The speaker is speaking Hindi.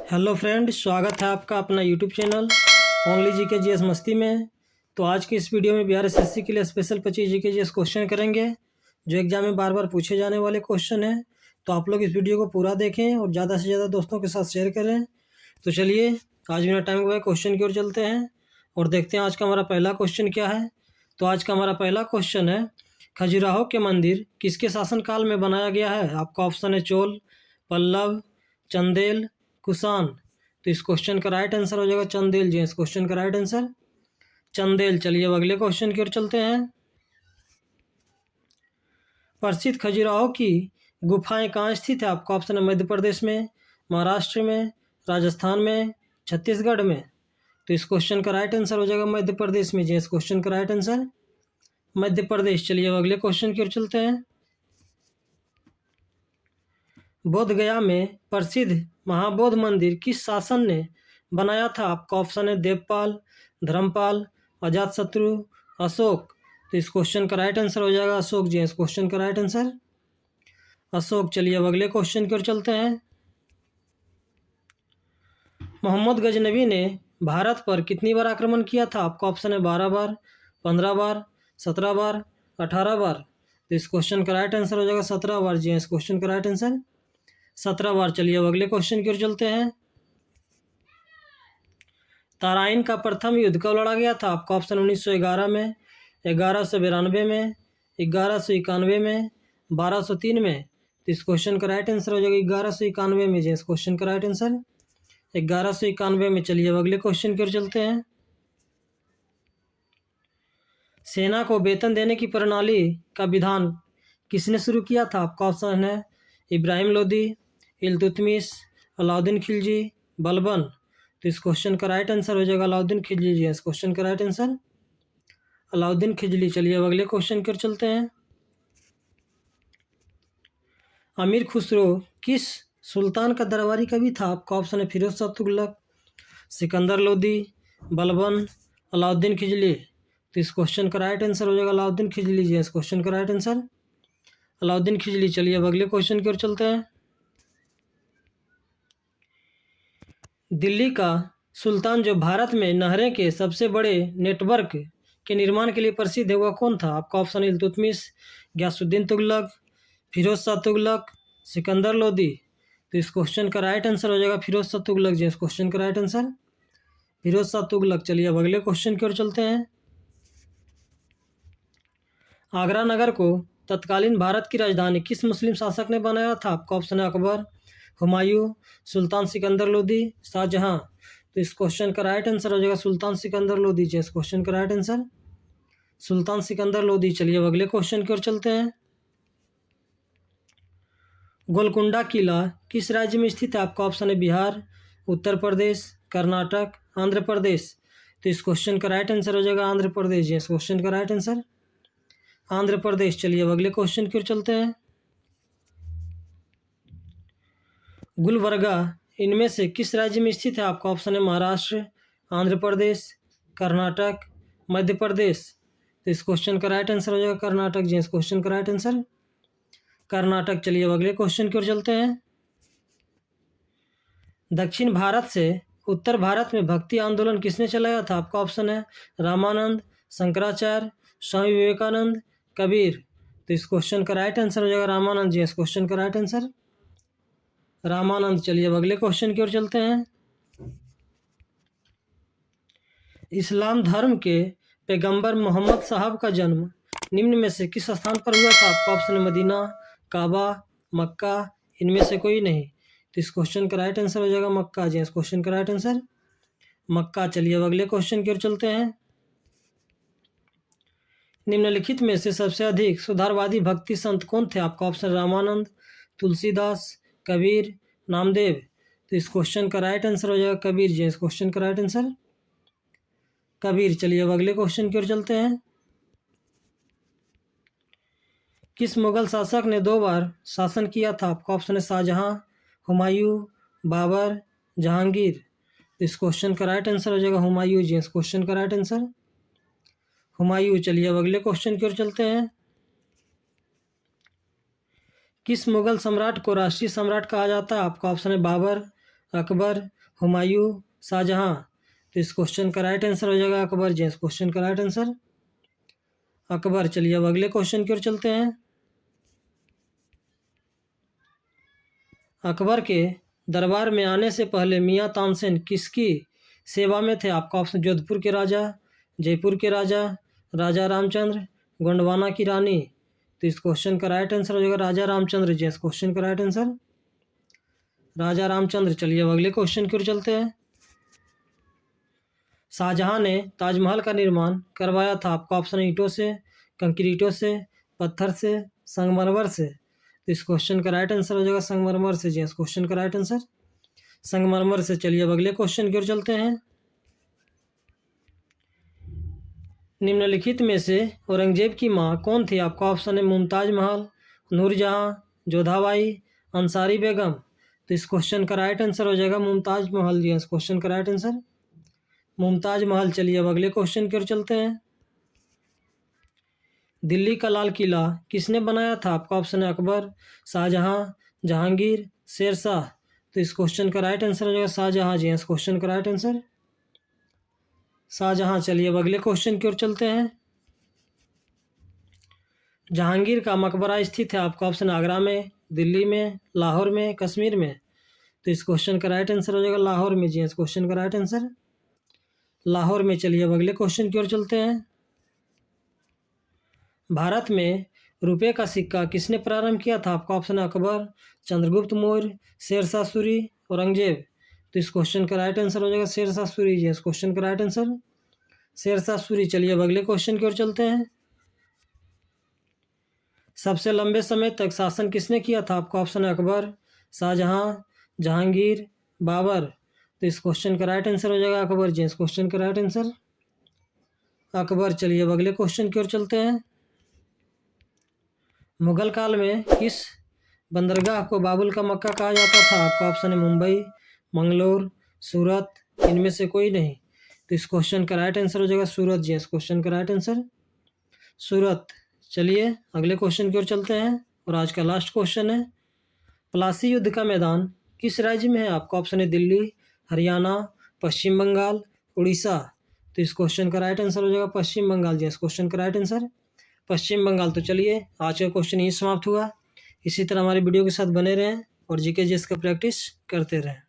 हेलो फ्रेंड, स्वागत है आपका अपना YouTube channel only GK GS मस्ती में। तो आज की इस वीडियो में बिहार एसएससी के लिए स्पेशल 25 जीके जीएस क्वेश्चन करेंगे, जो एग्जाम में बार बार पूछे जाने वाले क्वेश्चन हैं। तो आप लोग इस वीडियो को पूरा देखें और ज़्यादा से ज़्यादा दोस्तों के साथ शेयर करें। तो चलिए आज बिना टाइम गवाए क्वेश्चन की ओर चलते हैं और देखते हैं आज का हमारा पहला क्वेश्चन क्या है। तो आज का हमारा पहला क्वेश्चन है, खजुराहो के मंदिर किसके शासनकाल में बनाया गया है। आपका ऑप्शन है चोल, पल्लव, चंदेल, कुषाण। तो इस क्वेश्चन का राइट आंसर हो जाएगा चंदेल जी। इस क्वेश्चन का राइट आंसर चंदेल। चलिए अब अगले क्वेश्चन की ओर चलते हैं। प्रसिद्ध खजुराहो की गुफाएं कहाँ स्थित है। आपका ऑप्शन है मध्य प्रदेश में, महाराष्ट्र में, राजस्थान में, छत्तीसगढ़ में। तो इस क्वेश्चन का राइट आंसर हो जाएगा मध्य प्रदेश में जी। इस क्वेश्चन का राइट आंसर मध्य प्रदेश। चलिए अब अगले क्वेश्चन की ओर चलते हैं। बोध गया में प्रसिद्ध महाबोध मंदिर किस शासन ने बनाया था। आपका ऑप्शन है देवपाल, धर्मपाल, अजातशत्रु, अशोक। तो इस क्वेश्चन का राइट आंसर हो जाएगा अशोक जी। इस क्वेश्चन का राइट आंसर अशोक। चलिए अब अगले क्वेश्चन की ओर चलते हैं। मोहम्मद गजनबी ने भारत पर कितनी बार आक्रमण किया था। आपका ऑप्शन है 12 बार, 15 बार, 17 बार, 18 बार। तो इस क्वेश्चन का राइट आंसर हो जाएगा 17 बार जी। इस क्वेश्चन का राइट आंसर 17 बार। चलिए अब अगले क्वेश्चन की ओर चलते हैं। तराइन का प्रथम युद्ध कब लड़ा गया था। आपका ऑप्शन 1911 में, 1192 में, 1191 में, 1203 में। तो इस क्वेश्चन का राइट आंसर हो जाएगा 1191 में जी। इस क्वेश्चन का राइट आंसर 1191 में। चलिए अब अगले क्वेश्चन की ओर चलते हैं। सेना को वेतन देने की प्रणाली का विधान किसने शुरू किया था। आपका ऑप्शन है इब्राहिम लोदी, इल्तुतमिश, अलाउद्दीन खिलजी, बलबन। तो इस क्वेश्चन का राइट आंसर हो जाएगा अलाउद्दीन खिलजी जी। इस क्वेश्चन का राइट आंसर अलाउद्दीन खिलजी। चलिए अब अगले क्वेश्चन की ओर चलते हैं। अमीर खुसरो किस सुल्तान का दरबारी कवि था। आपका ऑप्शन है फिरोज शाह तुगलक, सिकंदर लोदी, बलबन, अलाउद्दीन खिलजी। तो इस क्वेश्चन का राइट आंसर हो जाएगा अलाउद्दीन खिलजी जी। इस क्वेश्चन का राइट आंसर अलाउद्दीन खिलजी। चलिए अब अगले क्वेश्चन की ओर चलते हैं। दिल्ली का सुल्तान जो भारत में नहरें के सबसे बड़े नेटवर्क के निर्माण के लिए प्रसिद्ध है वह कौन था। आपका ऑप्शन है इल्तुतमिश, गयासुद्दीन तुगलक, फिरोज शाह तुगलक, सिकंदर लोदी। तो इस क्वेश्चन का राइट आंसर हो जाएगा फिरोज शाह तुगलक जी। इस क्वेश्चन का राइट आंसर फिरोज शाह तुगलक। चलिए अब अगले क्वेश्चन की ओर चलते हैं। आगरा नगर को तत्कालीन भारत की राजधानी किस मुस्लिम शासक ने बनाया था। आपका ऑप्शन है अकबर, हुमायूं, सुल्तान सिकंदर लोदी, शाहजहां। तो इस क्वेश्चन का राइट आंसर हो जाएगा सुल्तान सिकंदर लोदी जी। इस क्वेश्चन का राइट आंसर सुल्तान सिकंदर लोदी। चलिए अब अगले क्वेश्चन की ओर चलते हैं। गोलकुंडा किला किस राज्य में स्थित है। आपका ऑप्शन है बिहार, उत्तर प्रदेश, कर्नाटक, आंध्र प्रदेश। तो इस क्वेश्चन का राइट आंसर हो जाएगा आंध्र प्रदेश जी। इस क्वेश्चन का राइट आंसर आंध्र प्रदेश। चलिए अब अगले क्वेश्चन की ओर चलते हैं। गुलबर्गा इनमें से किस राज्य में स्थित है। आपका ऑप्शन है महाराष्ट्र, आंध्र प्रदेश, कर्नाटक, मध्य प्रदेश। तो इस क्वेश्चन का राइट आंसर हो जाएगा कर्नाटक जी। इस क्वेश्चन का राइट आंसर कर्नाटक। चलिए अब अगले क्वेश्चन की ओर चलते हैं। दक्षिण भारत से उत्तर भारत में भक्ति आंदोलन किसने चलाया था। आपका ऑप्शन है रामानंद, शंकराचार्य, स्वामी विवेकानंद, कबीर। तो इस क्वेश्चन का राइट आंसर हो जाएगा रामानंद जी। इस क्वेश्चन का राइट आंसर रामानंद। चलिए अब अगले क्वेश्चन की ओर चलते हैं। इस्लाम धर्म के पैगंबर मोहम्मद साहब का जन्म निम्न में से किस स्थान पर हुआ था। आपका ऑप्शन है मदीना, काबा, मक्का, इनमें से कोई नहीं। तो इस क्वेश्चन का राइट आंसर हो जाएगा मक्का जी। इस क्वेश्चन का राइट आंसर मक्का। चलिए अब अगले क्वेश्चन की ओर चलते हैं। निम्नलिखित में से सबसे अधिक सुधारवादी भक्ति संत कौन थे। आपका ऑप्शन रामानंद, तुलसीदास, कबीर, नामदेव। तो इस क्वेश्चन का राइट आंसर हो जाएगा कबीर जी। इस क्वेश्चन का राइट आंसर कबीर। चलिए अब अगले क्वेश्चन की ओर चलते हैं। किस मुगल शासक ने 2 बार शासन किया था। आपका ऑप्शन है शाहजहां, हुमायूं, बाबर, जहांगीर। तो इस क्वेश्चन का राइट आंसर हो जाएगा हुमायूं जी। इस क्वेश्चन का राइट आंसर हुमायूं। चलिए अब अगले क्वेश्चन की ओर चलते हैं। किस मुगल सम्राट को राष्ट्रीय सम्राट कहा जाता है। आपका ऑप्शन है बाबर, अकबर, हुमायूं, शाहजहां। तो इस क्वेश्चन का राइट आंसर हो जाएगा अकबर जी, इस क्वेश्चन का राइट आंसर अकबर। चलिए अब अगले क्वेश्चन की ओर चलते हैं। अकबर के दरबार में आने से पहले मियाँ तानसेन किसकी सेवा में थे? आपका ऑप्शन जोधपुर के राजा, जयपुर के राजा, राजा रामचंद्र, गोंडवाना की रानी। तो इस क्वेश्चन का राइट आंसर हो जाएगा राजा रामचंद्र जी, इस क्वेश्चन का राइट आंसर राजा रामचंद्र। चलिए अब अगले क्वेश्चन की ओर चलते हैं। शाहजहां ने ताजमहल का निर्माण करवाया था? आपका ऑप्शन ईंटों से, कंक्रीटों से, पत्थर से, संगमरमर से। तो इस क्वेश्चन का राइट आंसर हो जाएगा संगमरमर से जी, इस क्वेश्चन का राइट आंसर संगमरमर से। चलिए अब अगले क्वेश्चन की ओर चलते हैं। निम्नलिखित में से औरंगजेब की माँ कौन थी? आपका ऑप्शन है मुमताज महल, नूरजहां, जोधाबाई, अंसारी बेगम। तो इस क्वेश्चन का राइट आंसर हो जाएगा मुमताज महल जी, इस क्वेश्चन का राइट आंसर मुमताज महल। चलिए अब अगले क्वेश्चन की ओर चलते हैं। दिल्ली का लाल किला किसने बनाया था? आपका ऑप्शन है अकबर, शाहजहां, जहांगीर, शेरशाह। तो इस क्वेश्चन का राइट आंसर हो जाएगा शाहजहां जी, इस क्वेश्चन का राइट आंसर शाहजहां। चलिए अब अगले क्वेश्चन की ओर चलते हैं। जहांगीर का मकबरा स्थित है? आपका ऑप्शन आगरा में, दिल्ली में, लाहौर में, कश्मीर में। तो इस क्वेश्चन का राइट आंसर हो जाएगा लाहौर में जी, इस क्वेश्चन का राइट आंसर लाहौर में। चलिए अब अगले क्वेश्चन की ओर चलते हैं। भारत में रुपये का सिक्का किसने प्रारंभ किया था? आपका ऑप्शन है अकबर, चंद्रगुप्त मौर्य, शेरशाह सूरी, औरंगजेब। तो इस क्वेश्चन का राइट आंसर हो जाएगा शेरशाह सूरी जी, इस क्वेश्चन का राइट आंसर शेरशाह सूरी। चलिए अब अगले क्वेश्चन की ओर चलते हैं। सबसे लंबे समय तक शासन किसने किया था? आपका ऑप्शन है अकबर, शाहजहां, जहांगीर, बाबर। तो इस क्वेश्चन का राइट आंसर हो जाएगा अकबर जी, इस क्वेश्चन का राइट आंसर अकबर। चलिए अब अगले क्वेश्चन की ओर चलते हैं। मुगल काल में किस बंदरगाह को बाबुल का मक्का कहा जाता था? आपका ऑप्शन है मुंबई, मंगलोर, सूरत, इनमें से कोई नहीं। तो इस क्वेश्चन का राइट आंसर हो जाएगा सूरत जी, इस क्वेश्चन का राइट आंसर सूरत। चलिए अगले क्वेश्चन की ओर चलते हैं और आज का लास्ट क्वेश्चन है। प्लासी युद्ध का मैदान किस राज्य में है? आपका ऑप्शन है दिल्ली, हरियाणा, पश्चिम बंगाल, उड़ीसा। तो इस क्वेश्चन का राइट आंसर हो जाएगा पश्चिम बंगाल जी, इस क्वेश्चन का राइट आंसर पश्चिम बंगाल। तो चलिए आज का क्वेश्चन यही समाप्त हुआ। इसी तरह हमारी वीडियो के साथ बने रहें और जीके जीएस का प्रैक्टिस करते रहें।